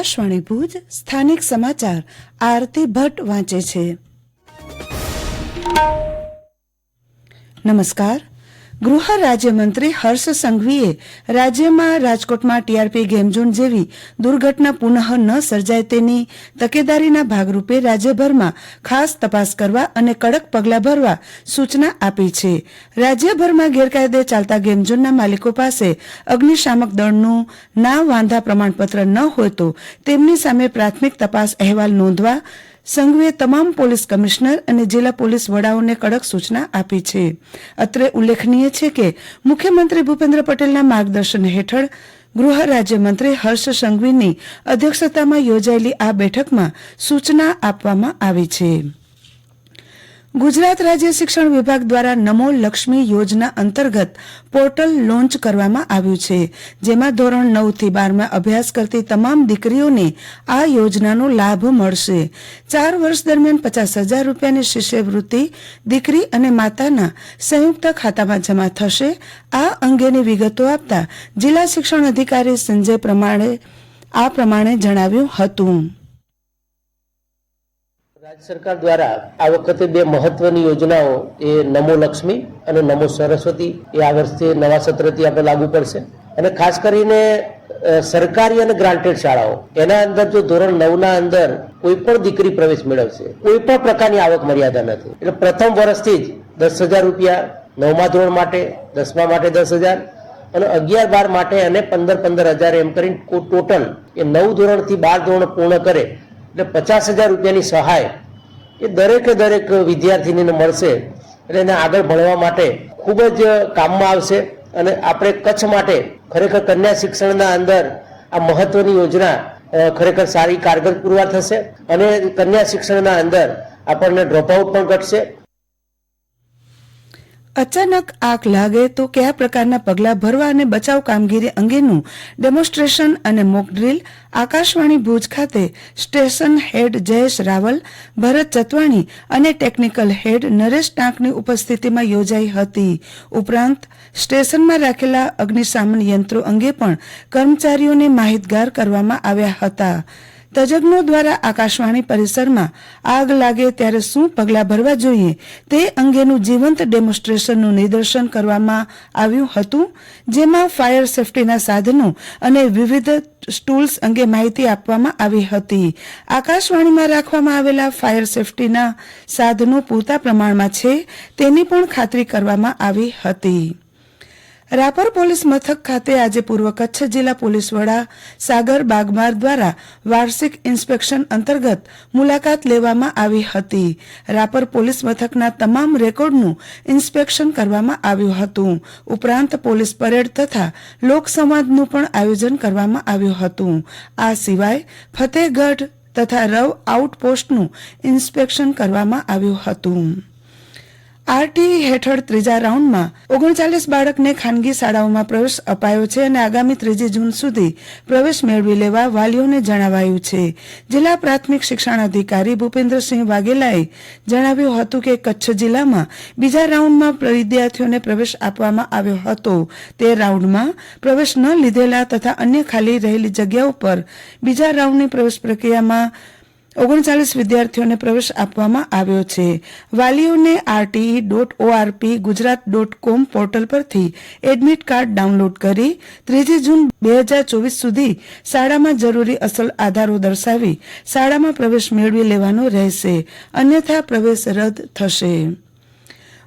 આકાશવાણી ભુજ સ્થાનિક સમાચાર આરતી ભટ્ટ વાંચે છે. નમસ્કાર. ગૃહ રાજ્યમંત્રી હર્ષ સંઘવીએ રાજ્યમાં રાજકોટમાં ટીઆરપી ગેમઝોન જેવી દુર્ઘટના પુનઃ ન સર્જાય તેની તકેદારીના ભાગરૂપે રાજ્યભરમાં ખાસ તપાસ કરવા અને કડક પગલાં ભરવા સૂચના આપી છે. રાજ્યભરમાં ગેરકાયદે ચાલતા ગેમઝોનના માલિકો પાસે અગ્નિશામક દળનું ના વાંધા પ્રમાણપત્ર ન હોય તો તેમની સામે પ્રાથમિક તપાસ અહેવાલ નોંધવા સંઘવીએ તમામ પોલીસ કમિશનર અને જિલ્લા પોલીસ વડાઓને કડક સૂચના આપી છે. અત્રે ઉલ્લેખનીય છે કે મુખ્યમંત્રી ભૂપેન્દ્ર પટેલના માર્ગદર્શન હેઠળ ગૃહ રાજ્યમંત્રી હર્ષ સંઘવીની અધ્યક્ષતામાં યોજાયેલી આ બેઠકમાં સૂચના આપવામાં આવી છે. ગુજરાત રાજ્ય શિક્ષણ વિભાગ દ્વારા નમો લક્ષ્મી યોજના અંતર્ગત પોર્ટલ લોન્ચ કરવામાં આવ્યું છે, જેમાં ધોરણ 9 થી 12માં અભ્યાસ કરતી તમામ દીકરીઓને આ યોજનાનો લાભ મળશે. 4 વર્ષ દરમિયાન 50,000 રૂપિયાની શિષ્યવૃત્તિ દીકરી અને માતાના સંયુક્ત ખાતામાં જમા થશે. આ અંગેની વિગતો આપતા જિલ્લા શિક્ષણ અધિકારી સંજય પ્રમાણે જણાવ્યું હતું. રાજ્ય સરકાર દ્વારા આ વખતે બે મહત્વની યોજનાઓ એ નમો લક્ષ્મી અને નમો સરસ્વતી એ આ વર્ષથી નવા સત્રથી આપણે લાગુ પડશે. અને ખાસ કરીને સરકારી અને ગ્રાન્ટેડ શાળાઓ એના અંદર જો ધોરણ 9ના અંદર કોઈ પણ દીકરી પ્રવેશ મેળવશે, કોઈ પણ પ્રકારની આવક મર્યાદા નથી. એટલે પ્રથમ વર્ષથી જ 10,000 રૂપિયા 9મા ધોરણ માટે, 10મા માટે 10,000 અને 11-12 માટે અને 15,000 એમ કરીને ટોટલ એ 9 ધોરણથી 12 ધોરણ પૂર્ણ કરે એટલે 50,000 રૂપિયાની સહાય એ દરેક વિદ્યાર્થીનીને મળશે. એટલે એને આગળ ભણવા માટે ખૂબ જ કામમાં આવશે. અને આપણે કચ્છ માટે ખરેખર કન્યા શિક્ષણના અંદર આ મહત્વની યોજના ખરેખર સારી કારગર પુરવાર થશે અને કન્યા શિક્ષણના અંદર આપણને ડ્રોપઆઉટ પણ ઘટશે. અચાનક આગ લાગે તો કયા પ્રકારના પગલાં ભરવા અને બચાવ કામગીરી અંગેનું ડેમોન્સ્ટ્રેશન અને મોક ડ્રીલ આકાશવાણી ભુજ ખાતે સ્ટેશન હેડ જયેશ રાવલ, ભરત ચતવાણી અને ટેકનિકલ હેડ નરેશ ટાંકની ઉપસ્થિતિમાં યોજાઈ હતી. ઉપરાંત સ્ટેશનમાં રાખેલા અગ્નિશામન યંત્રો અંગે પણ કર્મચારીઓને માહિતગાર કરવામાં આવ્યા હતા. તજજ્ઞો દ્વારા આકાશવાણી પરિસરમાં આગ લાગે ત્યારે શું પગલાં ભરવા જોઈએ તે અંગેનું જીવંત ડેમોન્સ્ટ્રેશનનું નિદર્શન કરવામાં આવ્યું હતું, જેમાં ફાયર સેફટીના સાધનો અને વિવિધ ટૂલ્સ અંગે માહિતી આપવામાં આવી હતી. આકાશવાણીમાં રાખવામાં આવેલા ફાયર સેફટીના સાધનો પૂરતા પ્રમાણમાં છે તેની પણ ખાતરી કરવામાં આવી હતી. રાપર પોલીસ મથક ખાતે આજે પૂર્વ કચ્છ જિલ્લા પોલીસ વડા સાગર બાગમાર દ્વારા વાર્ષિક ઇન્સ્પેક્શન અંતર્ગત મુલાકાત લેવામાં આવી હતી. રાપર પોલીસ મથકના તમામ રેકોર્ડનું ઇન્સ્પેક્શન કરવામાં આવ્યું હતું. ઉપરાંત પોલીસ પરેડ તથા લોકસંવાદનું પણ આયોજન કરવામાં આવ્યું હતું. આ સિવાય ફતેહગઢ તથા રવ આઉટપોસ્ટનું ઇન્સ્પેક્શન કરવામાં આવ્યું હતું. આરટીઈ હેઠળ ત્રીજા રાઉન્ડમાં 39 બાળકને ખાનગી શાળાઓમાં પ્રવેશ અપાયો છે અને આગામી 3 જૂન સુધી પ્રવેશ મેળવી લેવા વાલીઓને જણાવાયું છે. જિલ્લા પ્રાથમિક શિક્ષણાધિકારી ભૂપેન્દ્રસિંહ વાઘેલાએ જણાવ્યું હતું કે કચ્છ જિલ્લામાં બીજા રાઉન્ડમાં વિદ્યાર્થીઓને પ્રવેશ આપવામાં આવ્યો હતો. તે રાઉન્ડમાં પ્રવેશ ન લીધેલા તથા અન્ય ખાલી રહેલી જગ્યાઓ પર બીજા રાઉન્ડની પ્રવેશ પ્રક્રિયામાં 39 વિદ્યાર્થીઓને પ્રવેશ આપવામાં આવ્યો છે. વાલીઓને RTE.ORP ગુજરાત.com પોર્ટલ પરથી એડમિટ કાર્ડ ડાઉનલોડ કરી 3 જૂન 2024 સુધી શાળામાં જરૂરી અસલ આધારો દર્શાવી શાળામાં પ્રવેશ મેળવી લેવાનો રહેશે, અન્યથા પ્રવેશ રદ થશે.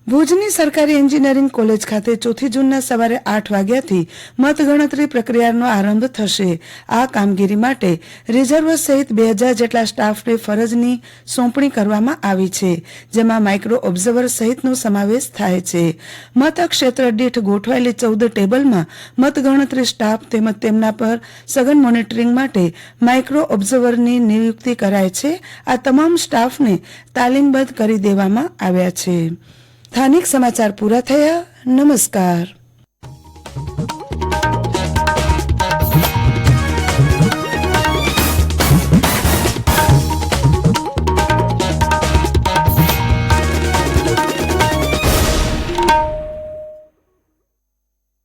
ભુજની સરકારી એન્જિનિયરિંગ કોલેજ ખાતે 4 જૂનના સવારે 8 વાગ્યાથી મતગણતરી પ્રક્રિયાનો આરંભ થશે. આ કામગીરી માટે રિઝર્વ સહિત 2000 જેટલા સ્ટાફને ફરજની સોંપણી કરવામાં આવી છે, જેમાં માઇક્રો ઓબ્ઝર્વર સહિતનો સમાવેશ થાય છે. મતક્ષેત્ર દીઠ ગોઠવાયેલી 14 ટેબલમાં મતગણતરી સ્ટાફ તેમજ તેમના પર સઘન મોનિટરિંગ માટે માઇક્રો ઓબ્ઝર્વરની નિયુક્તિ કરાય છે. આ તમામ સ્ટાફને તાલીમબદ્ધ કરી દેવામાં આવ્યા છે. સ્થાનિક સમાચાર પૂરા થયા. નમસ્કાર.